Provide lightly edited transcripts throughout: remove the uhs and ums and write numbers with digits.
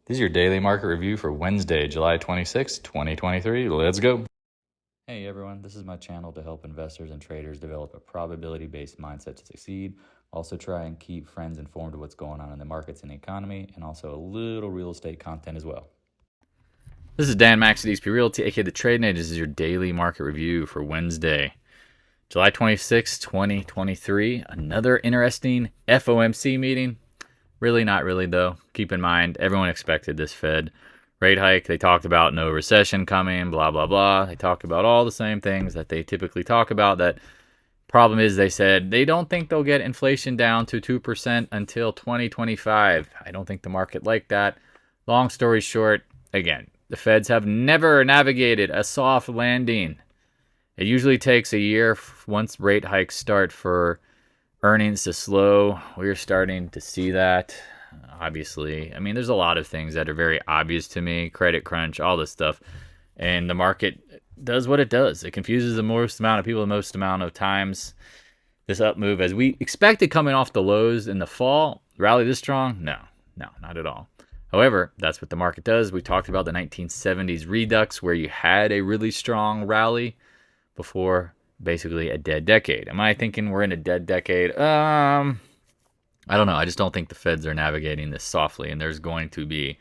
This is your daily market review for Wednesday, July 26, 2023. Let's go. Hey everyone, this is my channel to help investors and traders develop a probability-based mindset to succeed. Also try and keep friends informed of what's going on in the markets and the economy, and also a little real estate content as well. This is Dan Max at XP Realty, aka The Trading Edge. This is your daily market review for Wednesday, July 26, 2023. Another interesting FOMC meeting. Really not really, though. Keep in mind, everyone expected this Fed rate hike. They talked about no recession coming, blah, blah, blah. They talked about all the same things that they typically talk about. That problem is, they said they don't think they'll get inflation down to 2% until 2025. I don't think the market liked that. Long story short, again, the Feds have never navigated a soft landing. It usually takes a year once rate hikes start for earnings to slow. We're starting to see that, obviously. I mean, there's a lot of things that are very obvious to me. Credit crunch, all this stuff. And the market does what it does. It confuses the most amount of people the most amount of times. This up move, as we expected coming off the lows in the fall, rally this strong? No, not at all. However, that's what the market does. We talked about the 1970s redux, where you had a really strong rally before basically a dead decade. Am I thinking we're in a dead decade? I don't know. I just don't think the Feds are navigating this softly, and there's going to be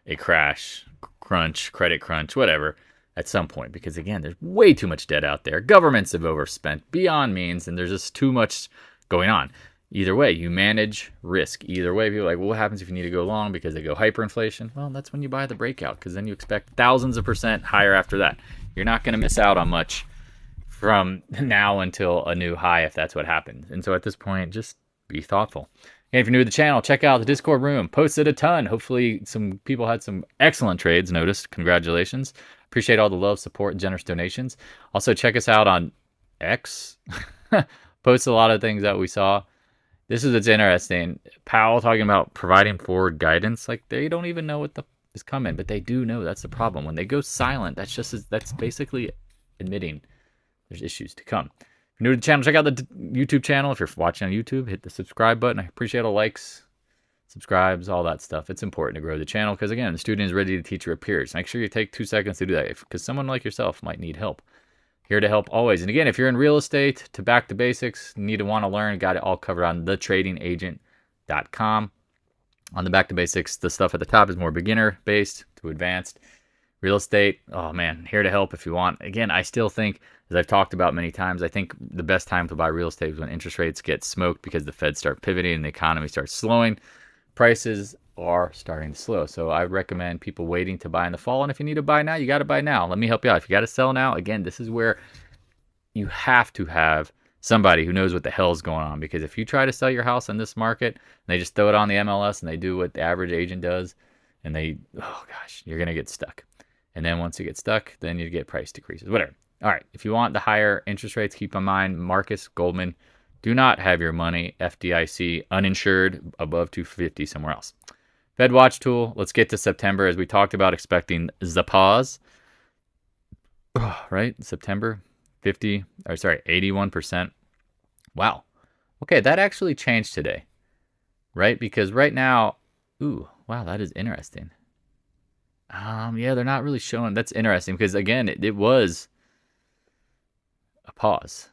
a crash, crunch, credit crunch, whatever, at some point. Because again, there's way too much debt out there. Governments have overspent beyond means, and there's just too much going on. Either way, you manage risk. Either way, people are like, well, what happens if you need to go long because they go hyperinflation? Well, that's when you buy the breakout, because then you expect thousands of % higher after that. You're not going to miss out on much from now until a new high if that's what happens. And so at this point, just be thoughtful. And if you're new to the channel, check out the Discord room. Posted a ton. Hopefully some people had some excellent trades noticed. Congratulations. Appreciate all the love, support, and generous donations. Also, check us out on X. Post a lot of things that we saw. This is what's interesting. Powell talking about providing forward guidance. Like, they don't even know what is coming, but they do know. That's the problem. When they go silent, that's basically admitting there's issues to come. If you're new to the channel, check out the YouTube channel. If you're watching on YouTube, hit the subscribe button. I appreciate all likes, subscribes, all that stuff. It's important to grow the channel because, again, the student is ready to teach your peers. Make sure you take 2 seconds to do that because someone like yourself might need help. Here to help always. And again, if you're in real estate, to back to basics, need to want to learn, got it all covered on thetradingagent.com. On the back to basics, the stuff at the top is more beginner-based to advanced. Real estate, oh man, here to help if you want. Again, I still think, as I've talked about many times, I think the best time to buy real estate is when interest rates get smoked because the Fed start pivoting and the economy starts slowing. Prices are starting to slow. So I recommend people waiting to buy in the fall. And if you need to buy now, you got to buy now. Let me help you out. If you got to sell now, again, this is where you have to have somebody who knows what the hell is going on. Because if you try to sell your house in this market and they just throw it on the MLS and they do what the average agent does, and oh gosh, you're going to get stuck. And then once you get stuck, then you get price decreases, whatever. All right, if you want the higher interest rates, keep in mind, Marcus, Goldman, do not have your money, FDIC, uninsured, above 250 somewhere else. Fed Watch tool, let's get to September. As we talked about, expecting the pause, right? September, 81%. Wow. Okay, that actually changed today, right? Because right now, wow, that is interesting. Yeah, they're not really showing. That's interesting because, again, it was a pause.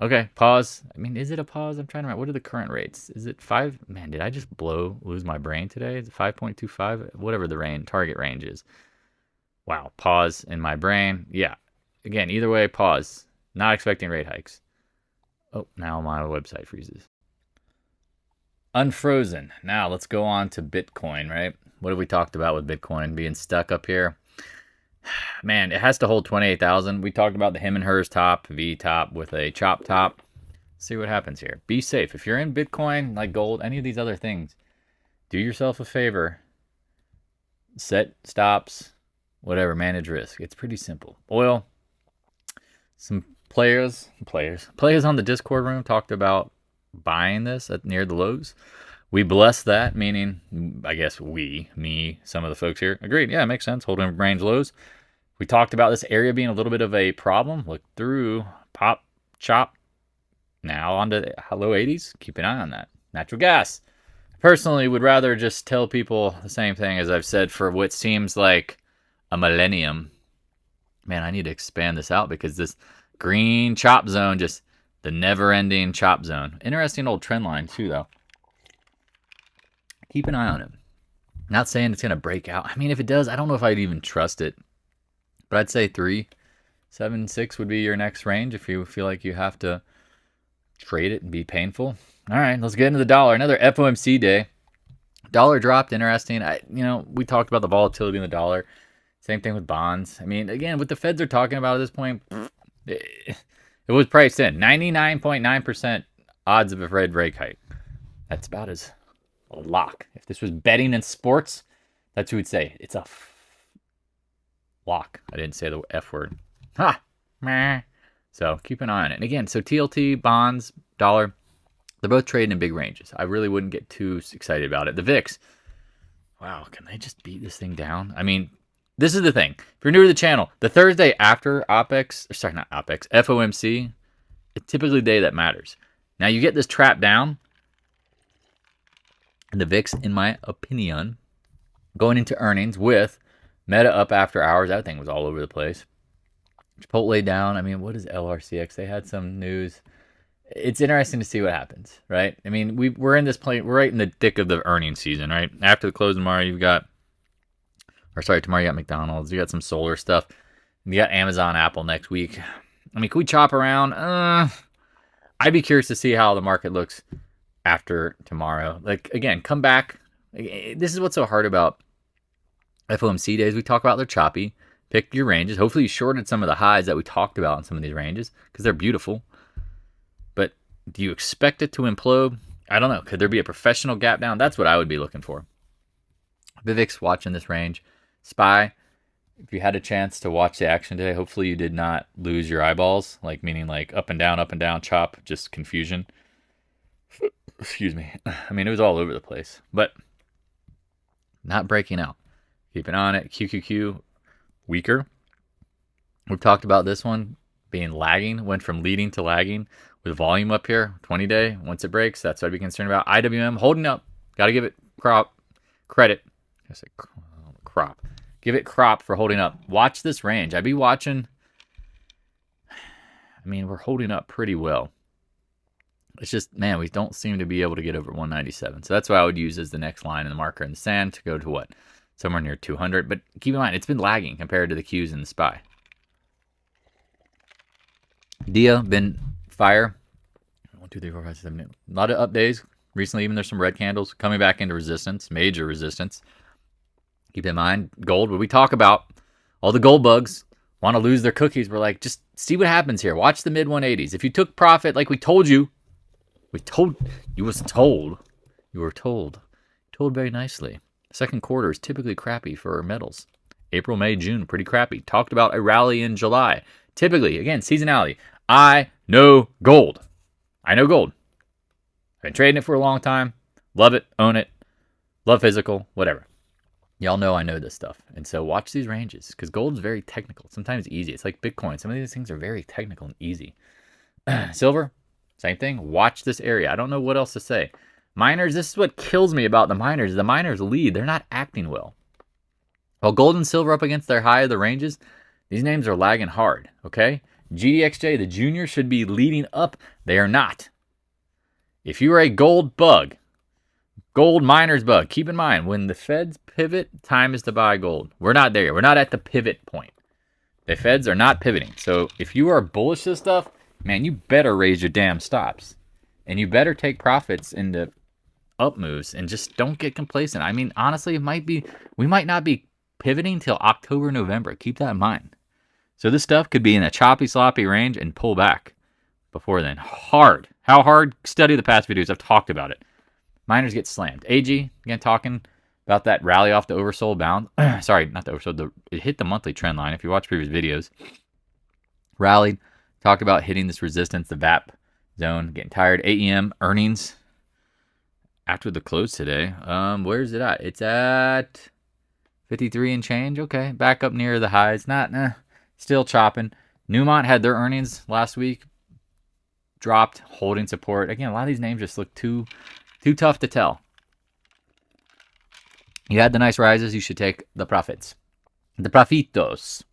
Okay, pause. I mean, is it a pause? I'm trying to remember. What are the current rates? Is it 5? Man, did I just lose my brain today? Is it 5.25? Whatever the target range is. Wow, pause in my brain. Yeah, again, either way, pause. Not expecting rate hikes. Oh, now my website freezes. Unfrozen. Now let's go on to Bitcoin, right? What have we talked about with Bitcoin being stuck up here? Man, it has to hold 28,000. We talked about the him and hers top, V top with a chop top. See what happens here. Be safe. If you're in Bitcoin, like gold, any of these other things, do yourself a favor. Set stops, whatever, manage risk. It's pretty simple. Oil, some players on the Discord room talked about buying this near the lows. We bless that, meaning, I guess me, some of the folks here agreed. Yeah, it makes sense. Holding range lows. We talked about this area being a little bit of a problem. Look through, pop, chop. Now on to low 80s. Keep an eye on that. Natural gas. Personally, would rather just tell people the same thing as I've said for what seems like a millennium. Man, I need to expand this out because this green chop zone, just the never-ending chop zone. Interesting old trend line too, though. Keep an eye on it. Not saying it's going to break out. I mean, if it does, I don't know if I'd even trust it. But I'd say 3.76 would be your next range if you feel like you have to trade it and be painful. All right, let's get into the dollar. Another FOMC day. Dollar dropped. Interesting. We talked about the volatility in the dollar. Same thing with bonds. I mean, again, what the Feds are talking about at this point, it was priced in. 99.9% odds of a Fed rate hike. That's about as a lock. If this was betting in sports, that's who would say it's a lock. I didn't say the F word. Ha! Meh. So keep an eye on it. And again, so TLT, bonds, dollar, they're both trading in big ranges. I really wouldn't get too excited about it. The VIX, wow, can they just beat this thing down? I mean, this is the thing. If you're new to the channel, the Thursday after FOMC, it's typically the day that matters. Now you get this trap down, and the VIX, in my opinion, going into earnings with Meta up after hours. That thing was all over the place. Chipotle down. I mean, what is LRCX? They had some news. It's interesting to see what happens, right? I mean, we're in this point. We're right in the thick of the earnings season, right? After the close tomorrow, tomorrow you got McDonald's. You got some solar stuff. You got Amazon, Apple next week. I mean, can we chop around? I'd be curious to see how the market looks after tomorrow. Like, again, come back. This is what's so hard about FOMC days. We talk about they're choppy. Pick your ranges. Hopefully you shorted some of the highs that we talked about in some of these ranges because they're beautiful. But do you expect it to implode? I don't know. Could there be a professional gap down? That's what I would be looking for. Vivek's watching this range. SPY, if you had a chance to watch the action today, hopefully you did not lose your eyeballs, meaning up and down, chop, just confusion. Excuse me. I mean, it was all over the place, but not breaking out. Keep an eye on it. QQQ, weaker. We've talked about this one being lagging, went from leading to lagging with volume up here, 20-day. Once it breaks, that's what I'd be concerned about. IWM holding up. Got to give it credit. I say crop. Give it crop for holding up. Watch this range. I'd be watching. I mean, we're holding up pretty well. It's just, man, we don't seem to be able to get over 197. So that's what I would use as the next line in the marker in the sand to go to what? Somewhere near 200. But keep in mind, it's been lagging compared to the Qs and the SPY. DIA, been fire. 1, 2, 3, 4, 5, 6, 7, 8. A lot of up days. Recently, even there's some red candles coming back into resistance, major resistance. Keep in mind, gold, what we talk about, all the gold bugs want to lose their cookies. We're like, just see what happens here. Watch the mid 180s. If you took profit like we told you, you were told very nicely. Second quarter is typically crappy for metals. April, May, June, pretty crappy. Talked about a rally in July. Typically, again, seasonality. I know gold. I've been trading it for a long time. Love it, own it, love physical, whatever. Y'all know I know this stuff. And so watch these ranges because gold is very technical. Sometimes easy. It's like Bitcoin. Some of these things are very technical and easy. Silver, same thing. Watch this area. I don't know what else to say. Miners, this is what kills me about the miners. The miners lead. They're not acting well. While gold and silver up against their high of the ranges, these names are lagging hard, okay? GDXJ, the junior, should be leading up. They are not. If you are a gold bug, gold miners bug, keep in mind, when the Feds pivot, time is to buy gold. We're not there yet. We're not at the pivot point. The Feds are not pivoting. So if you are bullish this stuff, man, you better raise your damn stops. And you better take profits into up moves and just don't get complacent. I mean, honestly, we might not be pivoting till October, November. Keep that in mind. So this stuff could be in a choppy, sloppy range and pull back before then. Hard. How hard? Study the past videos. I've talked about it. Miners get slammed. AG, again, talking about that rally off the oversold bound. Sorry, not the oversold. It hit the monthly trend line. If you watch previous videos, rallied. Talked about hitting this resistance, the VAP zone. Getting tired. AEM earnings after the close today. Where is it at? It's at 53 and change. Okay, back up near the highs. Still chopping. Newmont had their earnings last week. Dropped, holding support. Again, a lot of these names just look too tough to tell. You had the nice rises, you should take the profits. The profitos.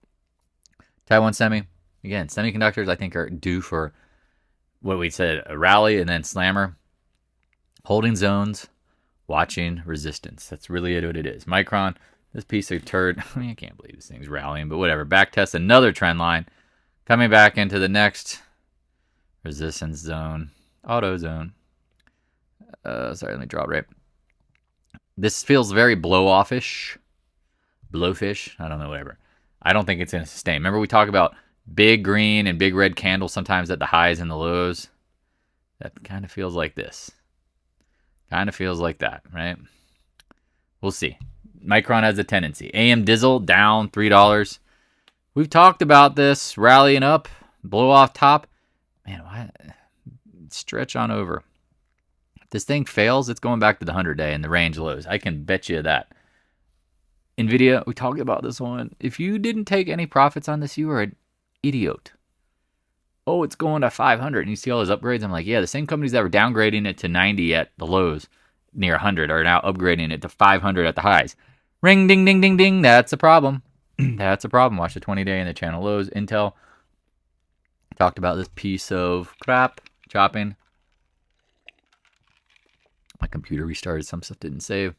Taiwan Semi. Again, semiconductors, I think, are due for what we said, a rally and then slammer. Holding zones, watching resistance. That's really what it is. Micron, this piece of turd. I mean, I can't believe this thing's rallying, but whatever. Back test another trend line. Coming back into the next resistance zone. Auto zone. Sorry, let me draw it right. This feels very blow-offish. Blowfish. I don't know, whatever. I don't think it's going to sustain. Remember we talk about big green and big red candles sometimes at the highs and the lows? That kind of feels like this. Kind of feels like that, right? We'll see. Micron has a tendency. AMZN down $3. We've talked about this. Rallying up. Blow off top. Man, why? Stretch on over. If this thing fails, it's going back to the 100-day and the range lows. I can bet you that. NVIDIA, we talked about this one. If you didn't take any profits on this, you are an idiot. Oh, it's going to 500. And you see all those upgrades? I'm like, yeah, the same companies that were downgrading it to 90 at the lows, near 100, are now upgrading it to 500 at the highs. Ring, ding, ding, ding, ding. That's a problem. That's a problem. Watch the 20-day and the channel lows. Intel talked about this piece of crap. Chopping. My computer restarted. Some stuff didn't save.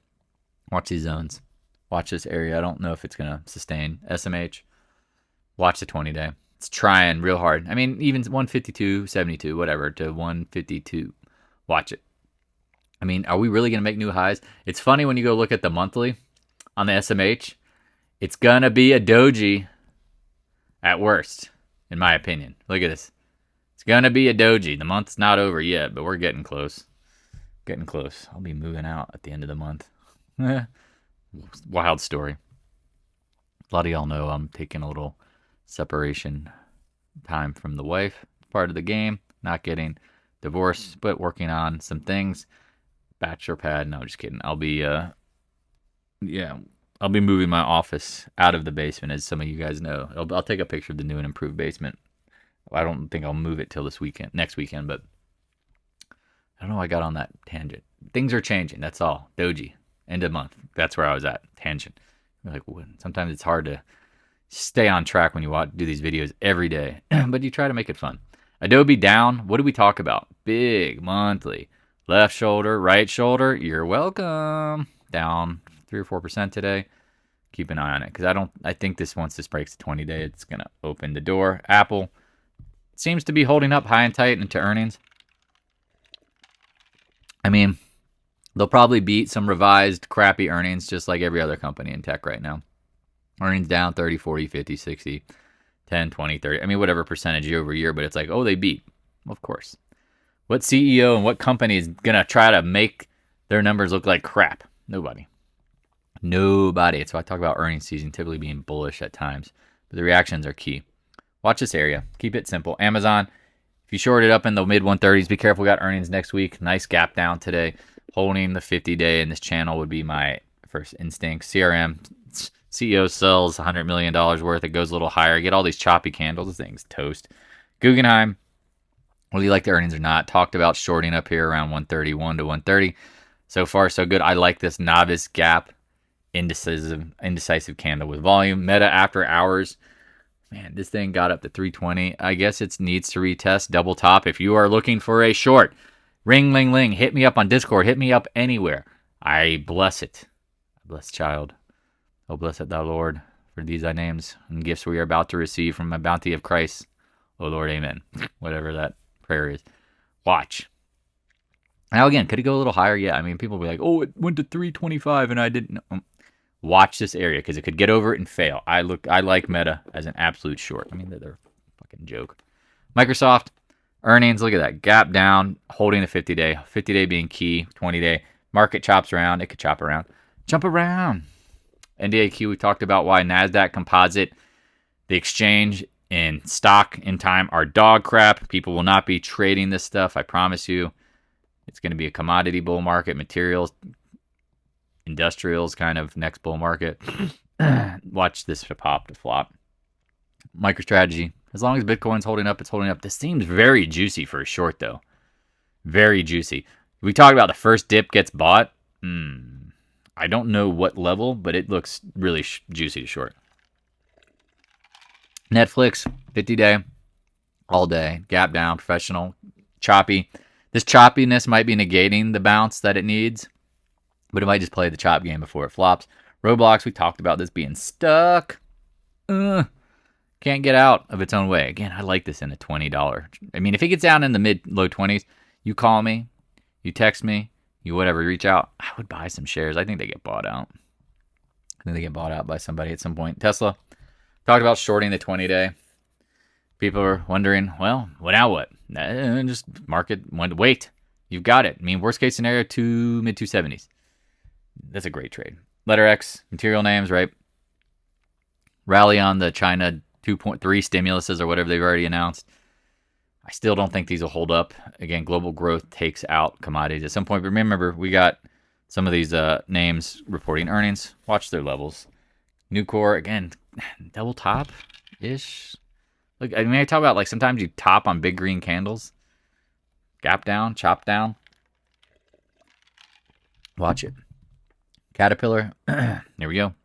Watch these zones. Watch this area. I don't know if it's going to sustain. SMH. Watch the 20-day. It's trying real hard. I mean, even 152.72, whatever, to 152. Watch it. I mean, are we really going to make new highs? It's funny when you go look at the monthly on the SMH. It's going to be a doji at worst, in my opinion. Look at this. It's going to be a doji. The month's not over yet, but we're getting close. Getting close. I'll be moving out at the end of the month. Wild story. A lot of y'all know I'm taking a little separation time from the wife. Part of the game. Not getting divorced, but working on some things. Bachelor pad. No, just kidding. I'll be moving my office out of the basement, as some of you guys know. I'll take a picture of the new and improved basement. I don't think I'll move it till next weekend, but I don't know why I got on that tangent. Things are changing. That's all. Doji. End of month. That's where I was at. Tangent. Like, sometimes it's hard to stay on track when you do these videos every day, but you try to make it fun. Adobe down. What did we talk about? Big monthly. Left shoulder, right shoulder. You're welcome. Down 3 or 4% today. Keep an eye on it because I think once this breaks the 20-day, it's gonna open the door. Apple seems to be holding up high and tight into earnings. I mean, they'll probably beat some revised crappy earnings just like every other company in tech right now. Earnings down 30, 40, 50, 60, 10, 20, 30. I mean, whatever percentage year over year, but it's like, oh, they beat. Of course. What CEO and what company is going to try to make their numbers look like crap? Nobody. That's why I talk about earnings season typically being bullish at times. But the reactions are key. Watch this area. Keep it simple. Amazon, if you shorted up in the mid 130s, be careful. We got earnings next week. Nice gap down today. Holding the 50-day in this channel would be my first instinct. CRM, CEO sells $100 million worth. It goes a little higher. Get all these choppy candles. This thing's toast. Guggenheim, whether you like the earnings or not, talked about shorting up here around 131 to 130. So far, so good. I like this novice gap indecisive candle with volume. Meta after hours. Man, this thing got up to 320. I guess it needs to retest double top. If you are looking for a short, ring, ling, ling. Hit me up on Discord. Hit me up anywhere. I bless it. I bless child. Oh, blessed thou Lord, for these thy names and gifts we are about to receive from the bounty of Christ. Oh Lord, amen. Whatever that prayer is. Watch. Now again, could it go a little higher? Yeah, I mean, people will be like, oh, it went to 325 and I didn't know. Watch this area because it could get over it and fail. I like Meta as an absolute short. I mean, they're a fucking joke. Microsoft earnings, look at that. Gap down, holding the 50-day. 50-day being key, 20-day. Market chops around. It could chop around. Jump around. NDAQ, we talked about why NASDAQ Composite, the exchange, and stock in time are dog crap. People will not be trading this stuff, I promise you. It's going to be a commodity bull market, materials, industrials kind of next bull market. Watch this pop to flop. MicroStrategy, as long as Bitcoin's holding up, it's holding up. This seems very juicy for a short, though. Very juicy. We talked about the first dip gets bought. I don't know what level, but it looks really juicy to short. Netflix, 50-day, all day, gap down, professional, choppy. This choppiness might be negating the bounce that it needs, but it might just play the chop game before it flops. Roblox, we talked about this being stuck. Can't get out of its own way. Again, I like this in a $20. I mean, if it gets down in the mid-low 20s, you call me, you text me, you whatever, reach out. I would buy some shares. I think they get bought out. I think they get bought out by somebody at some point. Tesla, talked about shorting the 20-day. People are wondering, well, now what? Just market, wait. You've got it. I mean, worst case scenario, mid-270s. That's a great trade. Letter X, material names, right? Rally on the China 2.3 stimuluses or whatever they've already announced. I still don't think these will hold up. Again, global growth takes out commodities at some point. But remember, we got some of these names reporting earnings. Watch their levels. Nucor, again, double top-ish. Look, I mean, I talk about like sometimes you top on big green candles. Gap down, chop down. Watch it. Caterpillar, there we go.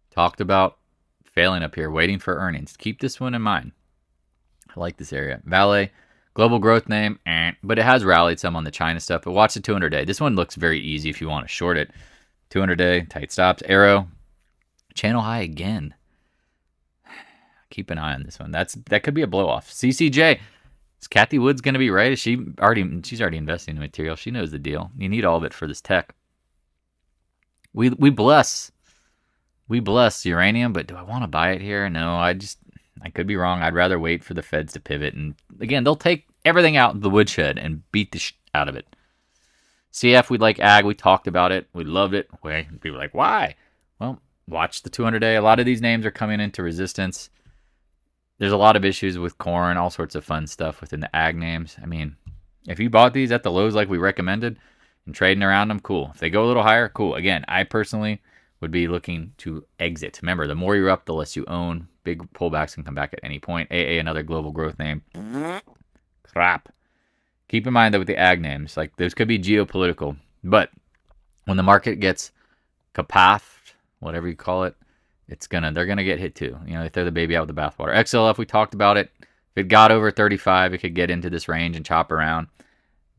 Talked about failing up here, waiting for earnings. Keep this one in mind. I like this area. VALE, global growth name, but it has rallied some on the China stuff. But watch the 200-day. This one looks very easy if you want to short it. 200-day, tight stops. Arrow, channel high again. Keep an eye on this one. That could be a blow off. CCJ, is Kathy Woods going to be right? She's already investing in material. She knows the deal. You need all of it for this tech. We bless uranium, but do I want to buy it here? No, I could be wrong. I'd rather wait for the feds to pivot. And again, they'll take everything out of the woodshed and beat the out of it. CF, we like ag. We talked about it. We loved it. People were like, why? Well, watch the 200-day. A lot of these names are coming into resistance. There's a lot of issues with corn, all sorts of fun stuff within the ag names. I mean, if you bought these at the lows like we recommended and trading around them, cool. If they go a little higher, cool. Again, I personally would be looking to exit. Remember, the more you're up, the less you own. Big pullbacks can come back at any point. AA, another global growth name. Crap. Keep in mind that with the ag names, like those could be geopolitical, but when the market gets kapathed, whatever you call it, they're gonna get hit too. You know, they throw the baby out with the bathwater. XLF, we talked about it. If it got over 35, it could get into this range and chop around.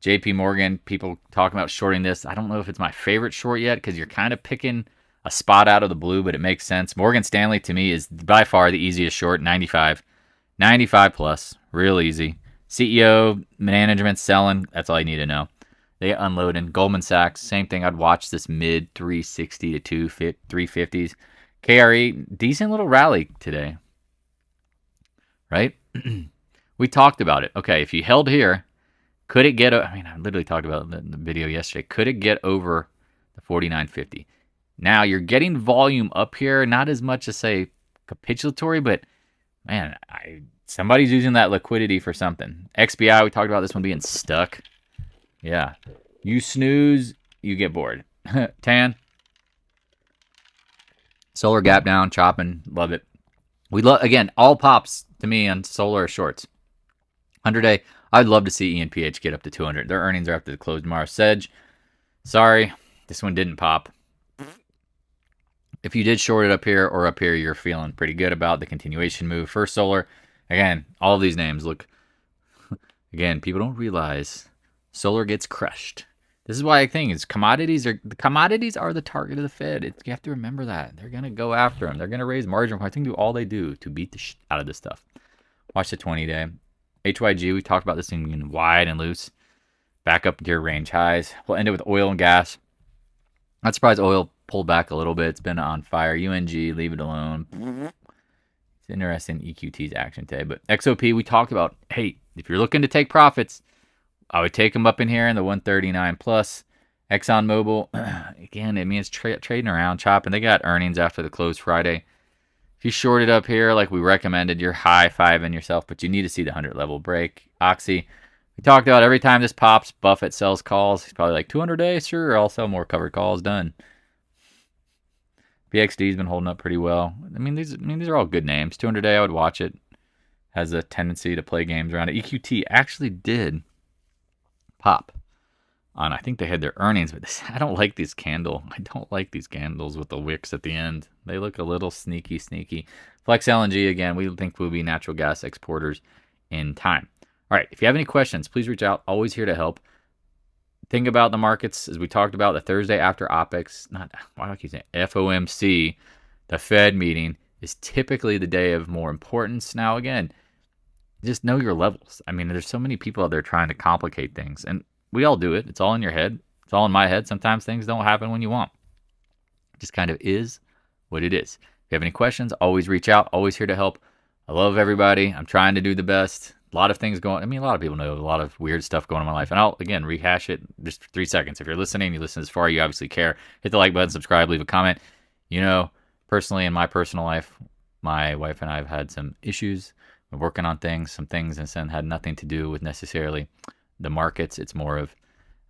JP Morgan, people talking about shorting this. I don't know if it's my favorite short yet because you're kind of picking a spot out of the blue, but it makes sense. Morgan Stanley to me is by far the easiest short, 95 plus, real easy. CEO, management, selling, that's all you need to know. They get unloading. Goldman Sachs, same thing. I'd watch this mid 360 to 350s. KRE, decent little rally today, right? We talked about it. Okay, if you held here, could it get, I literally talked about it in the video yesterday. Could it get over the 49.50? Now, you're getting volume up here, not as much as, say, capitulatory, but, man, somebody's using that liquidity for something. XBI, we talked about this one being stuck. Yeah. You snooze, you get bored. Tan. Solar gap down, chopping, love it. Again, all pops to me on solar shorts. 100-day, I'd love to see ENPH get up to 200. Their earnings are after the close tomorrow. Sedge, sorry, this one didn't pop. If you did short it up here or up here, you're feeling pretty good about the continuation move. First Solar, again, all of these names look, again, people don't realize solar gets crushed. This is why I think is commodities are the target of the Fed. You have to remember that. They're going to go after them. They're going to raise margin requirements. They can do all they do to beat the out of this stuff. Watch the 20-day. HYG, we talked about this thing being wide and loose. Back up to your range highs. We'll end it with oil and gas. Not surprised oil pulled back a little bit. It's been on fire. UNG, leave it alone. It's interesting EQT's action today. But XOP, we talked about, hey, if you're looking to take profits, I would take them up in here in the 139 plus. ExxonMobil, again, it's trading around, chopping. They got earnings after the close Friday. If you short it up here like we recommended, you're high-fiving yourself, but you need to see the 100-level break. Oxy, we talked about every time this pops, Buffett sells calls. He's probably like, 200 days? Sure, I'll sell more covered calls. Done. BXD's been holding up pretty well. These are all good names. 200-day, I would watch it. Has a tendency to play games around it. EQT actually did pop. I think they had their earnings, but I don't like this candle. I don't like these candles with the wicks at the end. They look a little sneaky. Flex LNG, again, we think we'll be natural gas exporters in time. All right, if you have any questions, please reach out. Always here to help. Think about the markets, as we talked about, the Thursday after OPEX, why do I keep saying FOMC, the Fed meeting, is typically the day of more importance. Now, again, just know your levels. I mean, there's so many people out there trying to complicate things, and we all do it. It's all in your head. It's all in my head. Sometimes things don't happen when you want. It just kind of is what it is. If you have any questions, always reach out. Always here to help. I love everybody. I'm trying to do the best. A lot of things going. I mean, a lot of people know a lot of weird stuff going on in my life, and I'll again rehash it just for 3 seconds. If you're listening, you listen this far, you obviously care. Hit the like button, subscribe, leave a comment. You know, personally, in my personal life, my wife and I have had some issues. We're working on things, some things, and had nothing to do with necessarily the markets. It's more of,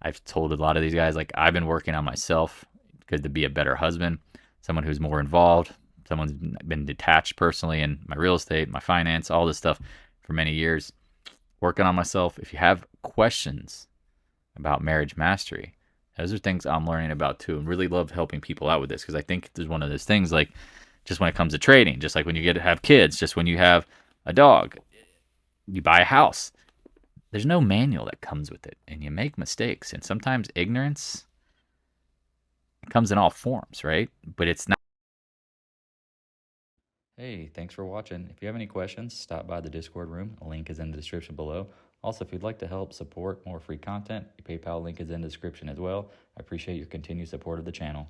I've told a lot of these guys, like, I've been working on myself because to be a better husband, someone who's more involved, someone's been detached personally in my real estate, my finance, all this stuff for many years, working on myself. If you have questions about marriage mastery, those are things I'm learning about too, and really love helping people out with this, because I think there's one of those things, like, just when it comes to trading, just like when you get to have kids, just when you have a dog, you buy a house, there's no manual that comes with it, and you make mistakes, and sometimes ignorance comes in all forms, right? But it's not. Hey, thanks for watching. If you have any questions, stop by the Discord room. A link is in the description below. Also, if you'd like to help support more free content, your PayPal link is in the description as well. I appreciate your continued support of the channel.